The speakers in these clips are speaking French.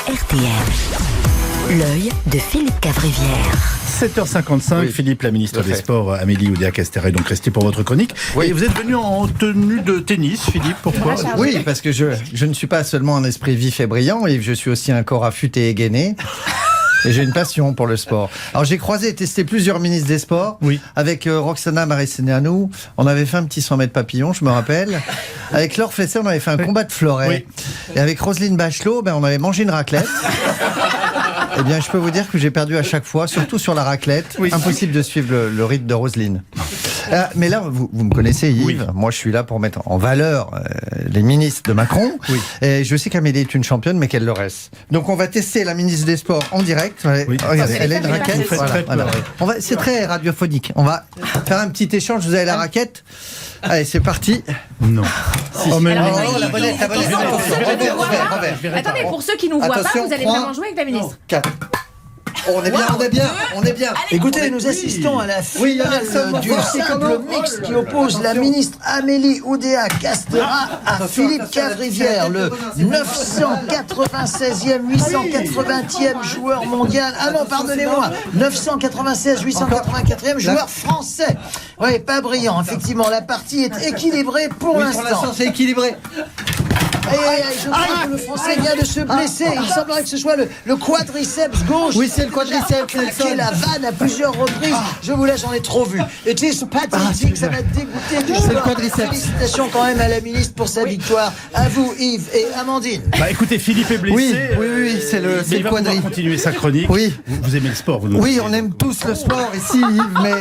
RTL. L'œil de Philippe Cavrivière. 7h55, oui. Philippe, la ministre des Sports, Amélie Oudéa-Castéra, est donc restée pour votre chronique. Oui. Et vous êtes venu en tenue de tennis, Philippe, pourquoi ? Oui, parce que je ne suis pas seulement un esprit vif et brillant, et je suis aussi un corps affûté et gainé. Et j'ai une passion pour le sport. Alors j'ai croisé et testé plusieurs ministres des Sports. Oui. Avec Roxana Maracineanu, on avait fait un petit 100 mètres papillon, je me rappelle. Avec Laure Flessel, on avait fait un combat de fleuret. Oui. Et avec Roselyne Bachelot, on avait mangé une raclette. Eh bien, je peux vous dire que j'ai perdu à chaque fois, surtout sur la raclette. Oui. Impossible de suivre le rythme de Roselyne. Mais là, vous me connaissez, Yves. Oui. Moi, je suis là pour mettre en valeur les ministres de Macron. Oui. Et je sais qu'Amélie est une championne, mais qu'elle le reste. Donc, on va tester la ministre des Sports en direct. Oui. Regardez, elle a une raquette. Voilà. C'est très radiophonique. On va faire un petit échange. Vous avez la raquette. Allez, c'est parti. Non. Si. Oh, mais non. La bonnette. Attendez, pour ceux qui ne nous voient pas, vous allez vraiment jouer avec la ministre. 4. On est bien. Écoutez, nous assistons à la finale du simple mixte qui oppose la ministre Amélie Oudéa-Castéra à Philippe Cavrivière, le 996e, 880e joueur mondial. Ah non, pardonnez-moi, 996, 884e joueur français. Oui, pas brillant, effectivement. La partie est équilibrée pour l'instant. Pour l'instant, c'est équilibré. Je crois que le Français vient de se blesser. Il semblerait que ce soit le quadriceps gauche. Oui, c'est le quadriceps. Qui est la vanne à plusieurs reprises. Je vous laisse, j'en ai trop vu. Et tu sais, pathétique, ça m'a dégoûté du C'est le quadriceps. Félicitations quand même à la ministre pour sa victoire. À vous, Yves et Amandine. Écoutez, Philippe est blessé. Oui, c'est le quadri. Il va continuer sa chronique. Oui. Vous aimez le sport, vous ? Oui, on aime tous le sport ici, Yves, mais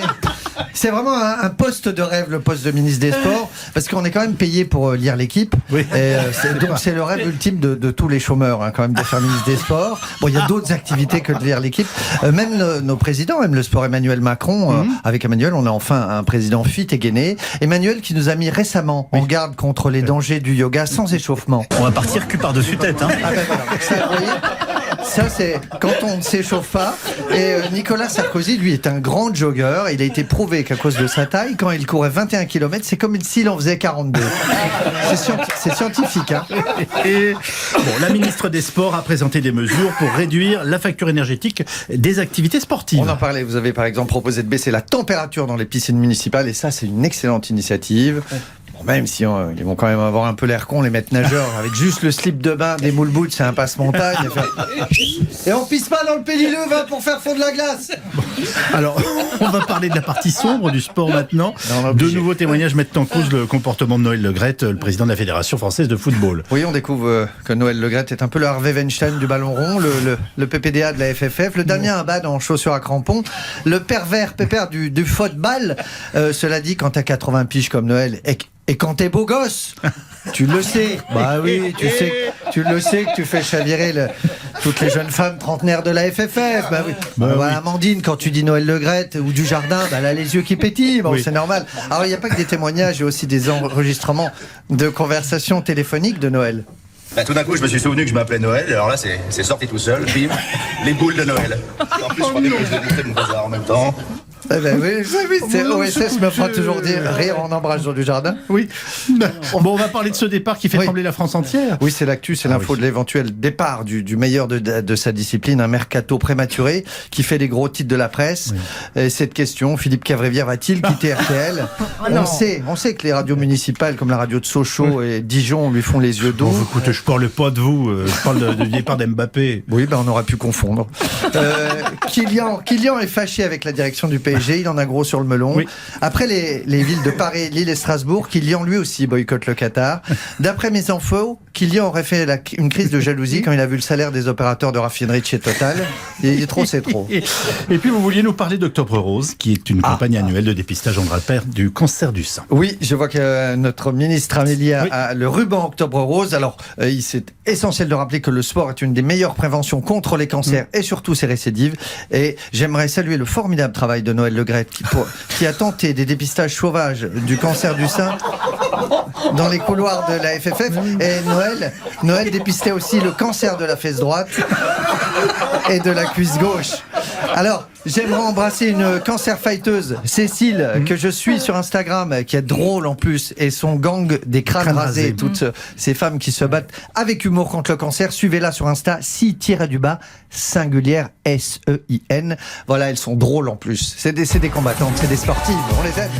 c'est vraiment un poste de rêve, le poste de ministre des Sports, parce qu'on est quand même payé pour lire l'équipe. Oui. Et donc c'est le rêve ultime de tous les chômeurs, quand même, de faire ministre des Sports. Bon, il y a d'autres activités que de lire l'équipe. Même nos présidents aiment le sport. Emmanuel Macron, avec Emmanuel, on a enfin un président fit et gainé. Emmanuel qui nous a mis récemment en garde contre les dangers du yoga sans échauffement. On va partir cul par-dessus tête. Voilà. Ça, vous voyez, ça, c'est quand on ne s'échauffe pas. Et Nicolas Sarkozy, lui, est un grand jogger. Il a été prouvé qu'à cause de sa taille, quand il courait 21 km, c'est comme s'il en faisait 42. C'est scientifique. Et la ministre des Sports a présenté des mesures pour réduire la facture énergétique des activités sportives. On en parlait. Vous avez par exemple proposé de baisser la température dans les piscines municipales. Et ça, c'est une excellente initiative. Même si ils vont quand même avoir un peu l'air con, les maîtres nageurs, avec juste le slip de bain, des moules boots, c'est un passe-montagne. Et on pisse pas dans le pélileux pour faire fondre la glace. Alors, on va parler de la partie sombre du sport maintenant. De nouveaux témoignages mettent en cause le comportement de Noël Le Graët, le président de la Fédération française de football. Oui, on découvre que Noël Le Graët est un peu le Harvey Weinstein du ballon rond, le PPDA de la FFF, le Damien Abad en chaussures à crampons, le pépère du football. Cela dit, quand t'as 80 piges comme Noël et quand t'es beau gosse, tu le sais. Bah oui, tu le sais que tu fais chavirer toutes les jeunes femmes trentenaires de la FFF. Bah oui. Amandine, quand tu dis Noël Le Graët ou du jardin, elle a les yeux qui pétillent. C'est normal. Alors il n'y a pas que des témoignages, il y a aussi des enregistrements de conversations téléphoniques de Noël. Tout d'un coup, je me suis souvenu que je m'appelais Noël, et alors là, c'est sorti tout seul, bim, les boules de Noël. En plus, je crois que je devais mon bazar en même temps. C'est OSS me fera toujours dire rire en embrasse Jean du Jardin. Oui. On va parler de ce départ qui fait trembler la France entière. Oui, c'est l'actu, c'est l'info de l'éventuel départ du meilleur de sa discipline, un mercato prématuré qui fait les gros titres de la presse. Oui. Et cette question, Philippe Cavrivière va-t-il quitter RTL ? On sait que les radios municipales comme la radio de Sochaux et Dijon lui font les yeux d'eau. Écoutez, je parle pas de vous, je parle du départ d'Mbappé. Oui, on aurait pu confondre. Kylian est fâché avec la direction du PSG, il en a gros sur le melon. Oui. Après les villes de Paris, Lille et Strasbourg, Kylian lui aussi boycotte le Qatar. D'après mes infos, Kylian aurait fait une crise de jalousie quand il a vu le salaire des opérateurs de raffinerie de chez Total. Et trop, c'est trop. Et puis vous vouliez nous parler d'Octobre Rose, qui est une campagne annuelle de dépistage en Draper du cancer du sein. Oui, je vois que notre ministre Amélie a le ruban Octobre Rose. Alors, c'est essentiel de rappeler que le sport est une des meilleures préventions contre les cancers et surtout ses récidives. Et j'aimerais saluer le formidable travail de Noël Le Graët qui a tenté des dépistages sauvages du cancer du sein dans les couloirs de la FFF. Et Noël dépistait aussi le cancer de la fesse droite et de la cuisse gauche. Alors, J'aimerais embrasser une cancer fighteuse, Cécile, que je suis sur Instagram, qui est drôle en plus, et son gang des crânes rasés, toutes ces femmes qui se battent avec humour contre le cancer. Suivez-la sur Insta, _singulière SEIN. Voilà, elles sont drôles en plus. C'est des combattantes, c'est des sportives, on les aime.